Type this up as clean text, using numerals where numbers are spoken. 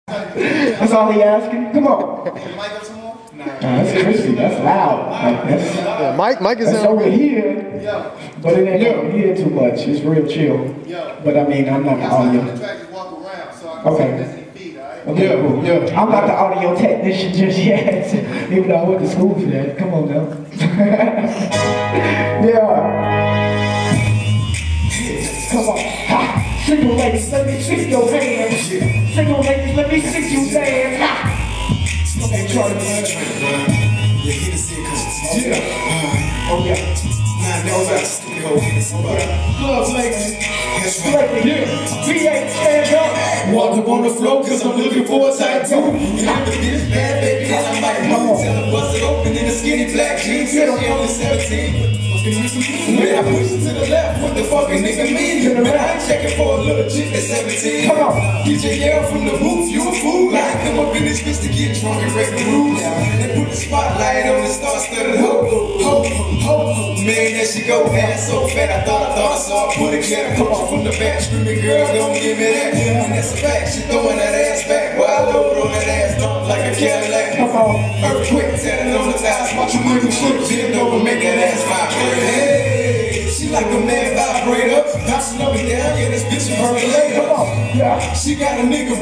That's all he asking. Come on. That's crispy. That's loud. Yeah, Mike is over here, but it ain't over here too much. It's real chill. But I mean, I'm not the audio. Okay. Okay, I'm not the audio technician just yet, even though I went to school for that. Come on now. Yeah. Come on. Ha. Single ladies, let me see your hands. Single ladies, let me see you dance. Ha. Okay, Charlie. Yeah. Oh yeah. Club ladies. B.A. stand up. Walk up on the floor cause I'm looking for a type 2. And I'm the bitch bad baby and I might move. Tell her bust it open in a skinny black jeans. Said she only 17. When I push it to the left, what the fucking nigga mean? Man, I ain't checking for a little chick at 17. Come on. DJ yell from the booth, you a fool. I ain't come up in this bitch to get drunk and break the rules. And put the spotlight on the star-studded ho. Man, there she go, ass so fat, I thought I saw her put a cat. Come on from the back, screaming, girl, don't give me that. And that's a fact, she throwing that ass back. While I load on that ass, dump like a Cadillac. Come on. Earthquake, tatted on the thighs, watch you wiggle, flip, bend over, make that ass vibrate. Hey, she like a Man Vibrator, bouncing up and down, yeah, this bitch is her later. Come on, yeah. She got a nigga